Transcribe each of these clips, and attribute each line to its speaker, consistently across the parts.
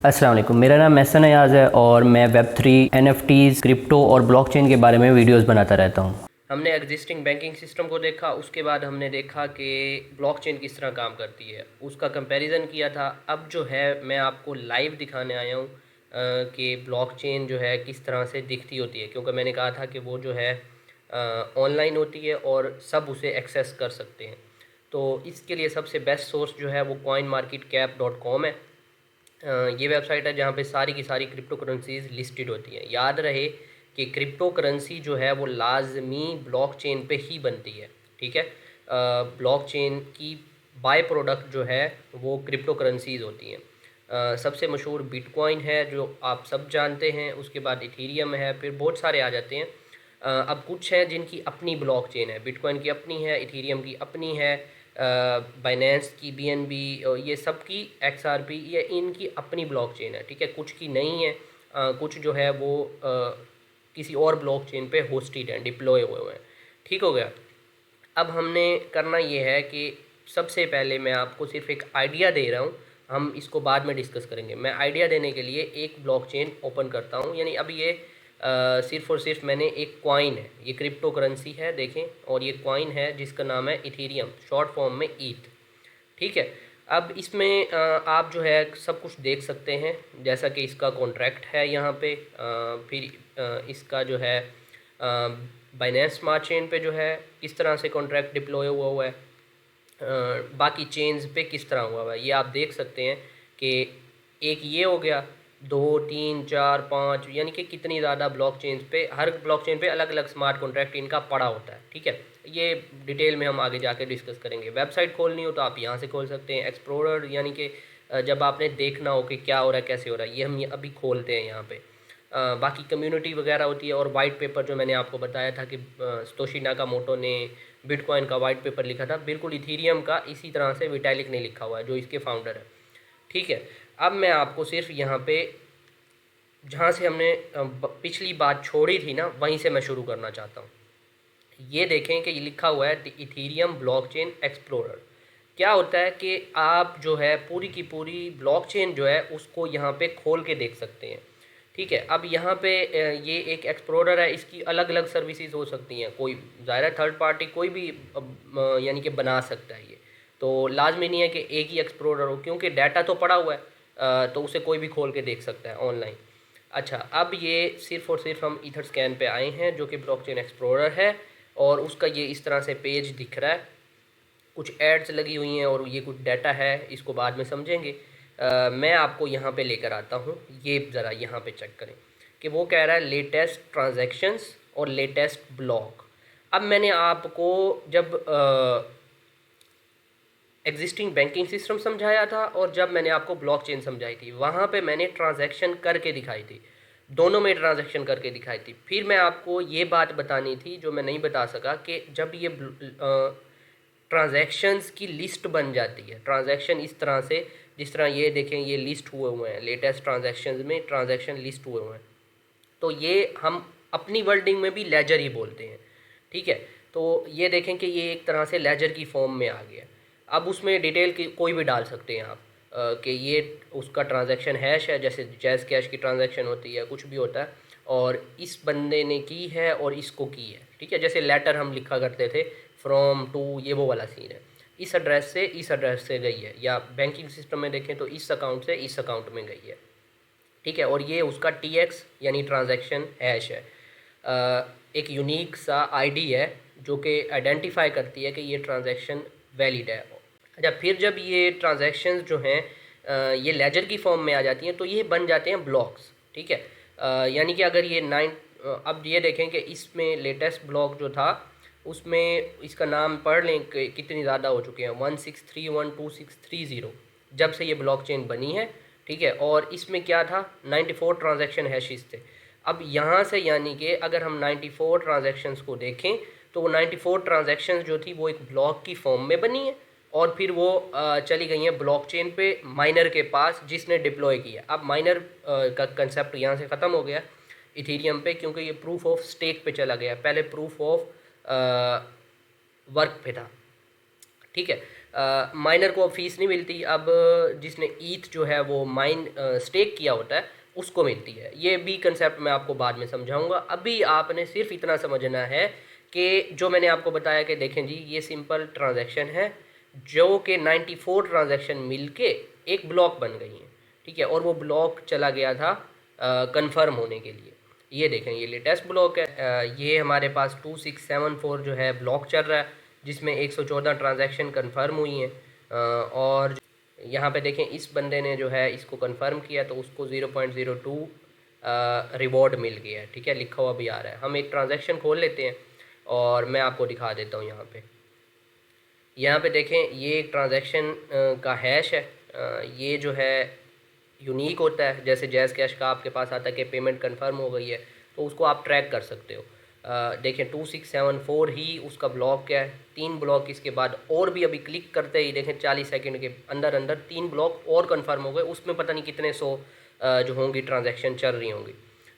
Speaker 1: अस्सलाम वालेकुम, मेरा नाम महसन अयाज़ है और मैं वेब3, NFTs, क्रिप्टो और ब्लॉकचेन के बारे में वीडियोस बनाता रहता हूँ। हमने एग्जिस्टिंग बैंकिंग सिस्टम को देखा, उसके बाद हमने देखा कि ब्लॉकचेन किस तरह काम करती है, उसका कंपैरिजन किया था। अब जो है मैं आपको लाइव दिखाने आया हूँ कि ब्लॉकचेन जो है किस तरह से दिखती होती है, क्योंकि मैंने कहा था कि वो जो है ऑनलाइन होती है और सब उसे एक्सेस कर सकते हैं। तो इसके लिए सबसे बेस्ट सोर्स जो है वो coinmarketcap.com है। ये वेबसाइट है जहाँ पे सारी की सारी क्रिप्टो करेंसीज लिस्टेड होती हैं। याद रहे कि क्रिप्टो करेंसी जो है वो लाजमी ब्लॉकचेन पे ही बनती है, ठीक है। ब्लॉकचेन की बाय प्रोडक्ट जो है वो क्रिप्टो करेंसीज होती हैं। सबसे मशहूर बिटकॉइन है जो आप सब जानते हैं, उसके बाद इथीरियम है, फिर बहुत सारे आ जाते हैं। अब कुछ हैं जिनकी अपनी ब्लॉकचेन है, बिटकॉइन की अपनी है, इथीरियम की अपनी है, बाइनेंस की BNB, ये सब की XRP, ये इनकी अपनी ब्लॉकचेन है, ठीक है। कुछ की नहीं है, कुछ जो है वो किसी और ब्लॉकचेन पे होस्टेड हैं, डिप्लॉय हुए हुए हैं, ठीक हो गया। अब हमने करना ये है कि सबसे पहले मैं आपको सिर्फ एक आइडिया दे रहा हूँ, हम इसको बाद में डिस्कस करेंगे। मैं आइडिया देने के लिए एक ब्लॉकचेन ओपन करता हूँ, यानी अब ये सिर्फ और सिर्फ मैंने एक कॉइन है, ये क्रिप्टो करेंसी है देखें, और ये कॉइन है जिसका नाम है इथीरियम, शॉर्ट फॉर्म में ईथ, ठीक है। अब इसमें आप जो है सब कुछ देख सकते हैं, जैसा कि इसका कॉन्ट्रैक्ट है यहाँ पे, फिर इसका जो है बाइनेंस स्मार्ट चेन पे जो है किस तरह से कॉन्ट्रैक्ट डिप्लॉय हुआ हुआ है, बाकी चेन्स पे किस तरह हुआ हुआ है, ये आप देख सकते हैं कि एक ये हो गया, 2 3 4 5, यानी कि कितनी ज़्यादा ब्लॉक चेन्स पे, हर ब्लॉक चेन पे अलग अलग स्मार्ट कॉन्ट्रैक्ट इनका पड़ा होता है, ठीक है। ये डिटेल में हम आगे जाके डिस्कस करेंगे। वेबसाइट खोलनी हो तो आप यहाँ से खोल सकते हैं, एक्सप्लोरर, यानी कि जब आपने देखना हो कि क्या हो रहा है, कैसे हो रहा है, ये हम अभी खोलते हैं यहाँ पे। बाकी कम्युनिटी वगैरह होती है, और वाइट पेपर जो मैंने आपको बताया था कि सतोशी नाकामोटो ने बिटकॉइन का वाइट पेपर लिखा था, बिल्कुल इथीरियम का इसी तरह से विटालिक ने लिखा हुआ है जो इसके फाउंडर है, ठीक है। अब मैं आपको सिर्फ यहाँ पे जहाँ से हमने पिछली बात छोड़ी थी ना, वहीं से मैं शुरू करना चाहता हूँ। ये देखें कि ये लिखा हुआ है द इथीरियम ब्लॉकचेन एक्सप्लोरर। क्या होता है कि आप जो है पूरी की पूरी ब्लॉकचेन जो है उसको यहाँ पे खोल के देख सकते हैं, ठीक है। अब यहाँ पे ये एक एक्सप्लोरर है, इसकी अलग अलग सर्विसेज हो सकती हैं, कोई ज़ाहिर है थर्ड पार्टी कोई भी यानी कि बना सकता है ये, तो लाजमी नहीं है कि एक ही एक्सप्लोरर हो, क्योंकि डाटा तो पड़ा हुआ है, तो उसे कोई भी खोल के देख सकता है ऑनलाइन। अच्छा, अब ये सिर्फ और सिर्फ हम ईथर स्कैन पे आए हैं जो कि ब्लॉकचेन एक्सप्लोरर है, और उसका ये इस तरह से पेज दिख रहा है, कुछ एड्स लगी हुई हैं और ये कुछ डाटा है, इसको बाद में समझेंगे। मैं आपको यहाँ पे लेकर आता हूँ, ये ज़रा यहाँ पे चेक करें कि वो कह रहा है लेटेस्ट ट्रांजैक्शंस और लेटेस्ट ब्लॉक। अब मैंने आपको जब एग्जिस्टिंग बैंकिंग सिस्टम समझाया था और जब मैंने आपको ब्लॉकचेन समझाई थी, वहाँ पे मैंने ट्रांजैक्शन करके दिखाई थी, दोनों में ट्रांजैक्शन करके दिखाई थी। फिर मैं आपको ये बात बतानी थी जो मैं नहीं बता सका कि जब ये ट्रांजैक्शंस की लिस्ट बन जाती है, ट्रांजैक्शन इस तरह से, जिस तरह ये देखें ये लिस्ट हुए हुए हैं, लेटेस्ट ट्रांजैक्शंस में ट्रांजैक्शन लिस्ट हुए हुए हैं, तो ये हम अपनी वर्डिंग में भी लेजर ही बोलते हैं, ठीक है। तो ये देखें कि ये एक तरह से लेजर की फॉर्म में आ गया। अब उसमें डिटेल की कोई भी डाल सकते हैं आप, कि ये उसका ट्रांजैक्शन हैश है, जैसे जैज़ कैश की ट्रांजैक्शन होती है, कुछ भी होता है, और इस बंदे ने की है और इसको की है, ठीक है। जैसे लेटर हम लिखा करते थे फ्रॉम टू, ये वो वाला सीन है, इस एड्रेस से इस एड्रेस से गई है, या बैंकिंग सिस्टम में देखें तो इस अकाउंट से इस अकाउंट में गई है, ठीक है। और ये उसका TX यानी ट्रांजैक्शन हैश है, एक यूनिक सा ID है जो कि आइडेंटिफाई करती है कि ये ट्रांजैक्शन वैलिड है। अच्छा, फिर जब ये ट्रांजैक्शंस जो हैं ये लेजर की फॉर्म में आ जाती हैं तो ये बन जाते हैं ब्लॉक्स, ठीक है। यानी कि अगर ये अब ये देखें कि इसमें लेटेस्ट ब्लॉक जो था उसमें इसका नाम पढ़ लें कि कितनी ज़्यादा हो चुके हैं, 1631260 जब से ये ब्लॉकचेन बनी है, ठीक है। और इसमें क्या था, 94 ट्रांजैक्शन हैशेस थे। अब यहाँ से यानी कि अगर हम 94 ट्रांजैक्शंस को देखें तो वो 94 ट्रांजैक्शंस जो थी वो एक ब्लॉक की फॉर्म में बनी है, और फिर वो चली गई हैं ब्लॉकचेन पे माइनर के पास जिसने डिप्लॉय किया। अब माइनर का कंसेप्ट यहाँ से ख़त्म हो गया इथीरियम पे, क्योंकि ये प्रूफ ऑफ स्टेक पे चला गया, पहले प्रूफ ऑफ वर्क पे था, ठीक है। माइनर को अब फीस नहीं मिलती, अब जिसने ईथ जो है वो माइन स्टेक किया होता है उसको मिलती है। ये भी कंसेप्ट मैं आपको बाद में समझाऊंगा। अभी आपने सिर्फ इतना समझना है कि जो मैंने आपको बताया कि देखें जी ये सिंपल ट्रांजैक्शन है जो कि 94 ट्रांजैक्शन मिलके एक ब्लॉक बन गई हैं, ठीक है, और वो ब्लॉक चला गया था कंफर्म होने के लिए। ये देखें ये लेटेस्ट ब्लॉक है, ये हमारे पास 2674 जो है ब्लॉक चल रहा है जिसमें 114 ट्रांजैक्शन कंफर्म हुई हैं। और यहाँ पे देखें इस बंदे ने जो है इसको कंफर्म किया तो उसको 0.02 रिवॉर्ड मिल गया है, ठीक है, लिखा हुआ भी आ रहा है। हम एक ट्रांजैक्शन खोल लेते हैं और मैं आपको दिखा देता हूँ। यहाँ पे देखें ये एक ट्रांजैक्शन का हैश है, ये जो है यूनिक होता है। जैसे जैज़ कैश का आपके पास आता है कि पेमेंट कंफर्म हो गई है तो उसको आप ट्रैक कर सकते हो। देखें 2674 ही उसका ब्लॉक है, 3 ब्लॉक इसके बाद और भी अभी क्लिक करते ही देखें 40 सेकंड के अंदर अंदर 3 ब्लॉक और कंफर्म हो गए। उसमें पता नहीं कितने सौ जो होंगी ट्रांजैक्शन चल रही होंगी।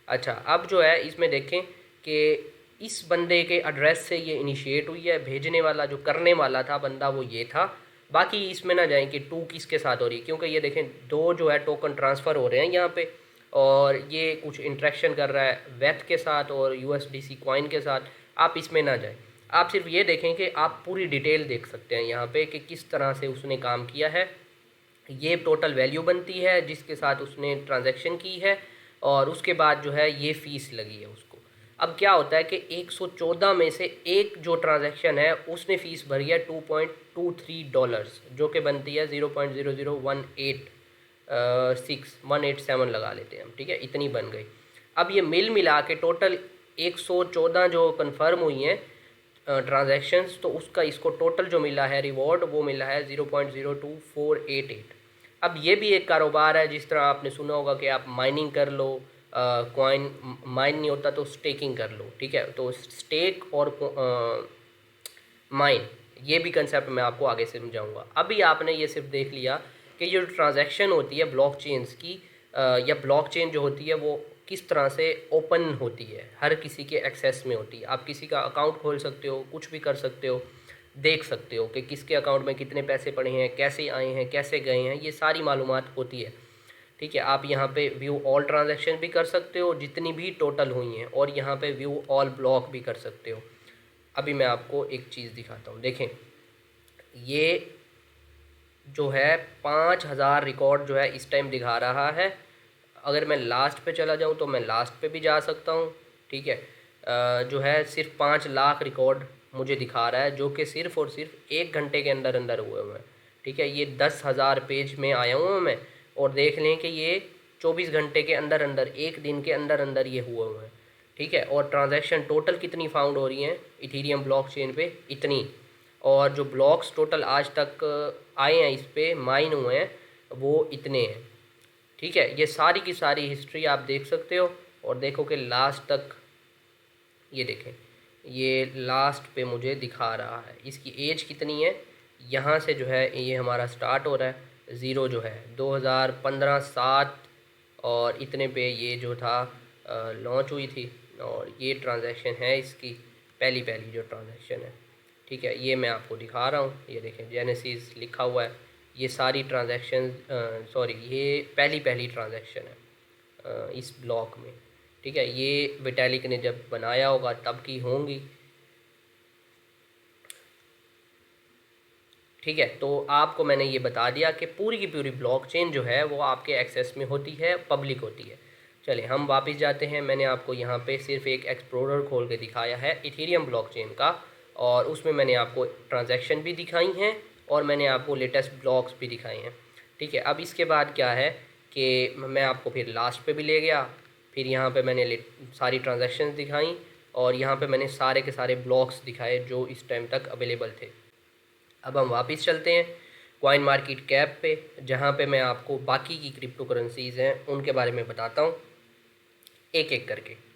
Speaker 1: अच्छा अब जो है इसमें देखें कि इस बंदे के एड्रेस से ये इनिशिएट हुई है, भेजने वाला जो करने वाला था बंदा वो ये था। बाकी इसमें ना जाएं कि 2 किसके साथ हो रही है, क्योंकि ये देखें 2 जो है टोकन ट्रांसफ़र हो रहे हैं यहाँ पे और ये कुछ इंट्रैक्शन कर रहा है वेथ के साथ और USDC कॉइन के साथ। आप इसमें ना जाएं, आप सिर्फ ये देखें कि आप पूरी डिटेल देख सकते हैं यहाँ पे कि किस तरह से उसने काम किया है। ये टोटल वैल्यू बनती है जिसके साथ उसने ट्रांजैक्शन की है और उसके बाद जो है ये फ़ीस लगी है उसको। अब क्या होता है कि 114 में से एक जो ट्रांजैक्शन है उसने फ़ीस भरी है $2.23 जो कि बनती है 0.00187 लगा लेते हैं हम, ठीक है, इतनी बन गई। अब ये मिला के टोटल 114 जो कंफर्म हुई हैं ट्रांजैक्शंस, तो उसका इसको टोटल जो मिला है रिवॉर्ड वो मिला है 0.02488। अब ये भी एक कारोबार है, जिस तरह आपने सुना होगा कि आप माइनिंग कर लो, कॉइन माइन नहीं होता तो स्टेकिंग कर लो, ठीक है। तो स्टेक और माइन ये भी कंसेप्ट मैं आपको आगे से समझाऊंगा। अभी आपने ये सिर्फ देख लिया कि ये जो ट्रांजैक्शन होती है ब्लॉकचेन्स की या ब्लॉकचेन जो होती है वो किस तरह से ओपन होती है, हर किसी के एक्सेस में होती है। आप किसी का अकाउंट खोल सकते हो, कुछ भी कर सकते हो, देख सकते हो कि किसके अकाउंट में कितने पैसे पड़े हैं, कैसे आए हैं, कैसे गए हैं, ये सारी मालूमात होती है, ठीक है। आप यहाँ पे व्यू ऑल ट्रांजैक्शन भी कर सकते हो जितनी भी टोटल हुई हैं और यहाँ पे व्यू ऑल ब्लॉक भी कर सकते हो। अभी मैं आपको एक चीज़ दिखाता हूँ, देखें ये जो है 5000 रिकॉर्ड जो है इस टाइम दिखा रहा है। अगर मैं लास्ट पे चला जाऊँ तो मैं लास्ट पे भी जा सकता हूँ, ठीक है। जो है सिर्फ 5 लाख रिकॉर्ड मुझे दिखा रहा है जो कि सिर्फ़ और सिर्फ 1 घंटे के अंदर अंदर हुए हुए हैं, ठीक है। ये 10,000 पेज में आया हूँ मैं और देख लें कि ये 24 घंटे के अंदर अंदर, एक दिन के अंदर अंदर ये हुए हुए हैं, ठीक है। और ट्रांजैक्शन टोटल कितनी फाउंड हो रही हैं इथेरियम ब्लॉकचेन पे, इतनी। और जो ब्लॉक्स टोटल आज तक आए हैं इस पे माइन हुए हैं वो इतने हैं, ठीक है। ये सारी की सारी हिस्ट्री आप देख सकते हो और देखो कि लास्ट तक, ये देखें ये लास्ट पे मुझे दिखा रहा है इसकी एज कितनी है। यहाँ से जो है ये हमारा स्टार्ट हो रहा है, ज़ीरो जो है 2015 7 और इतने पे ये जो था लॉन्च हुई थी और ये ट्रांजैक्शन है इसकी पहली जो ट्रांजैक्शन है, ठीक है। ये मैं आपको दिखा रहा हूँ, ये देखें जेनेसिस लिखा हुआ है। ये सारी ट्रांजैक्शन सॉरी ये पहली ट्रांजैक्शन है इस ब्लॉक में, ठीक है। ये विटैलिक ने जब बनाया होगा तब की होंगी, ठीक है। तो आपको मैंने ये बता दिया कि पूरी की पूरी ब्लॉकचेन जो है वो आपके एक्सेस में होती है, पब्लिक होती है। चलिए हम वापस जाते हैं। मैंने आपको यहाँ पे सिर्फ एक एक्सप्लोरर खोल के दिखाया है इथेरियम ब्लॉकचेन का और उसमें मैंने आपको ट्रांजैक्शन भी दिखाई हैं और मैंने आपको लेटेस्ट ब्लॉक्स भी दिखाए हैं, ठीक है। अब इसके बाद क्या है कि मैं आपको फिर लास्ट पे भी ले गया, फिर यहाँ पे मैंने सारी ट्रांजैक्शंस दिखाई और यहाँ पे मैंने सारे के सारे ब्लॉक्स दिखाए जो इस टाइम तक अवेलेबल थे। अब हम वापस चलते हैं कॉइन मार्केट कैप पे, जहाँ पे मैं आपको बाकी की क्रिप्टो करेंसीज़ हैं उनके बारे में बताता हूँ एक एक करके।